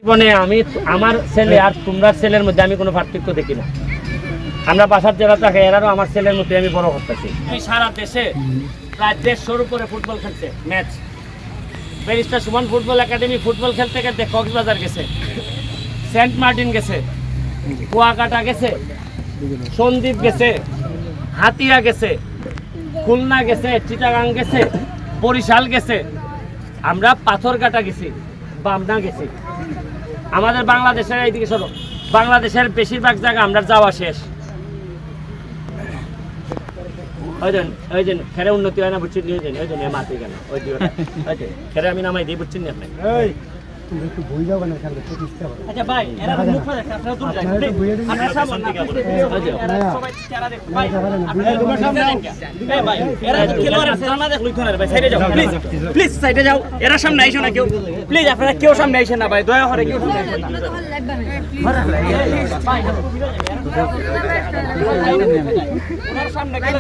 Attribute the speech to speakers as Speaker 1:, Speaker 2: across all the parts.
Speaker 1: জীবনে আমি আমার ছেলে আর তোমরা ছেলের মধ্যে আমি কোনো পার্থক্য দেখি না। আমরা বাসার যারা থাকে এরাও আমার ছেলের মধ্যে আমি বড় করতেছি। সারা দেশে প্রায় 150-র উপরে ফুটবল খেলছে match. Barrister Suman football academy football খেলতে খেলতে কক্সবাজার গেছে, সেন্ট মার্টিন গেছে, কুয়াকাটা গেছে, সন্দ্বীপ গেছে, হাতিয়া গেছে, খুলনা গেছে, চিটাগাং গেছে, বরিশাল গেছে, আমরা পাথরঘাটা গেছি, বামনা গেছি। আমাদের বাংলাদেশের এইদিকে সরো, বাংলাদেশের বেশিরভাগ জায়গা আমরা যাওয়া শেষ। ওই যে খেরে উন্নতি হয় না বুঝছেন, ওই জন্য মাতি কেন ওই খেরে আমি নামাই দিই বুঝছেন আপনি।
Speaker 2: একটু বই যাও না খেলতে প্রতিষ্ঠা হবে।
Speaker 1: আচ্ছা ভাই এরা মুখ করে আপনারা দূর যান আপনারা সামনে এরা সবাই চেহারা দেখুন ভাই আপনারা তোমার সামনে এই ভাই এরা খেলোয়াড়ের চেহারা দেখ লইতো না ভাই সাইডে যাও প্লিজ প্লিজ সাইডে যাও এরা সামনে আইসো না কেউ প্লিজ আপনারা কেউ সামনে আইসেন না ভাই দয়া করে কেউ সামনে আইসেন না ভাই ওনার সামনে গেলে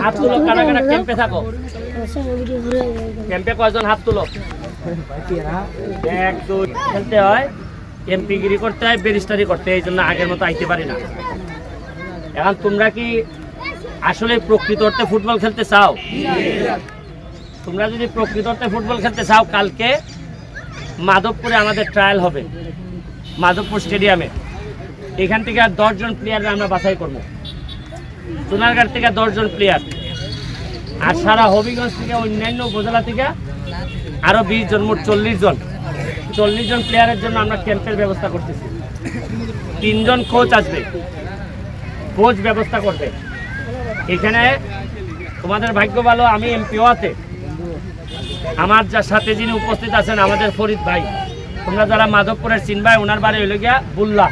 Speaker 1: হাত তুলো কারা কারা ক্যাম্পে থাকো ক্যাম্পে কয়জন হাত তুলো 1-2 খেলতে হয় এমপিগিরি করতে হয় ব্যারিস্টারি করতে এই জন্য আগের মতো আইতে পারি না। এখন তোমরা কি আসলে প্রকৃত অর্থে ফুটবল খেলতে চাও? তোমরা যদি প্রকৃত অর্থে ফুটবল খেলতে চাও কালকে মাধবপুরে আমাদের ট্রায়াল হবে, মাধবপুর স্টেডিয়ামে। এখান থেকে 10 জন প্লেয়ার আমরা বাছাই করবো, সোনারঘাট থেকে 10 জন প্লেয়ার, আর সারা হবিগঞ্জ থেকে অন্যান্য উপজেলা থেকে আরো 20 জন, মোট 40 জন প্লেয়ারের জন্য আমরা ক্যাম্পের ব্যবস্থা করতেছি। 3 জন কোচ আসবে, কোচ ব্যবস্থা করবে। এখানে তোমাদের ভাগ্য ভালো আমি এমপিও আছে, আমার যার সাথে যিনি উপস্থিত আছেন আমাদের ফরিদ ভাই, তোমরা যারা মাধবপুরের চিনবাই, ওনার বাড়ি হইল গিয়া বুল্লা।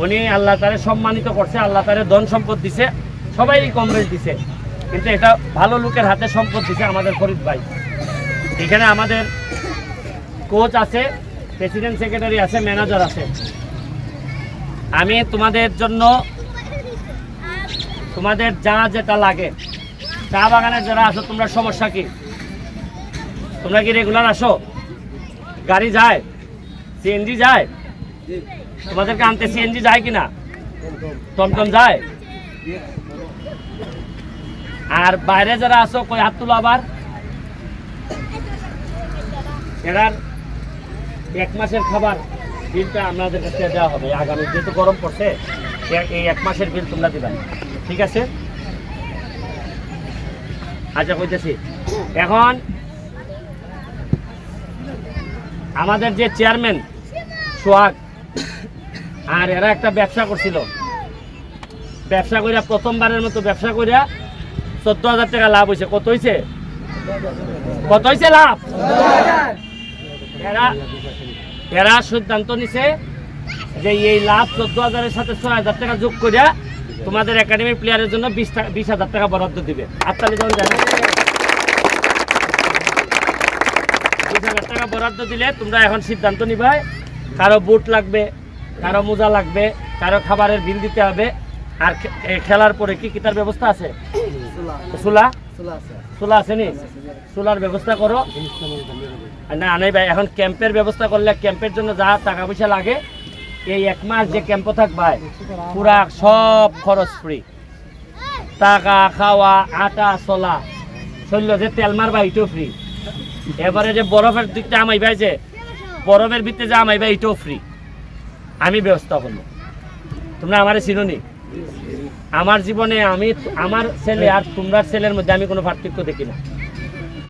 Speaker 1: উনি আল্লাহ তারে সম্মানিত করছে, আল্লাহ তারে ধন সম্পদ দিছে, সবাই কম বেশ দিছে, কিন্তু এটা ভালো লোকের হাতে সম্পদ দিছে আমাদের ফরিদ ভাই। এখানে আমাদের কোচ আছে, প্রেসিডেন্ট সেক্রেটারি আছে, ম্যানেজার আছে। আমি তোমাদের জন্য তোমাদের যা যেটা লাগে, চা বাগানের যারা আসো তোমরা সমস্যা কি? তোমরা কি রেগুলার আসো? গাড়ি যায়, সিএনজি যায়? তোমাদেরকে আনতে সিএনজি যায় কিনা? টমটম যায়? আর বাইরে যারা আসো কই হাত তুলো আবার। এরার 1 মাসের খাবার বিলটা আপনাদের কাছে দেওয়া হবে আগামী, যেহেতু গরম পড়ছে এই 1 মাসের বিল তোমরা দিবেন, ঠিক আছে? আচ্ছা কইতেছি, এখন আমাদের যে চেয়ারম্যান সোহাগ আর এরা একটা ব্যবসা করছিল, ব্যবসা কইরা প্রথমবারের মতো ব্যবসা কইরা 14,000 টাকা লাভ হয়েছে। কত হয়েছে? কত হয়েছে লাভ? এরা সিদ্ধান্ত নিছে যে এই লাভ 14,000-এর সাথে 6,000 টাকা যোগ করিয়া তোমাদের একাডেমির প্লেয়ারের জন্য 20,000 টাকা বরাদ্দ দিবে। আত্মালি যখন জানো 20,000 টাকা বরাদ্দ দিলে তোমরা এখন সিদ্ধান্ত নিবাই, কারো বুট লাগবে, কারো মোজা লাগবে, কারো খাবারের বিল দিতে হবে। আর খেলার পরে কি কি তার ব্যবস্থা আছে? চুলা আছে নি? চুলার ব্যবস্থা করো না আনাই ভাই। এখন ক্যাম্পের ব্যবস্থা করলে ক্যাম্পের জন্য যা টাকা পয়সা লাগে, এই 1 মাস যে ক্যাম্প থাকবে পুরা সব খরচ ফ্রি। টাকা খাওয়া, আটা চলা, শরীর যে তেল মারবা এটাও ফ্রি। এবারে যে বরফের দিকটা আমাই ভাই, যে বরফের ভিতরে যে আমাই ভাই এটাও ফ্রি, আমি ব্যবস্থা করবো। তোমরা আমারে চিনোনি? আমার জীবনে আমি আমার ছেলে আর তোমরা ছেলের মধ্যে আমি কোনো পার্থক্য দেখি না।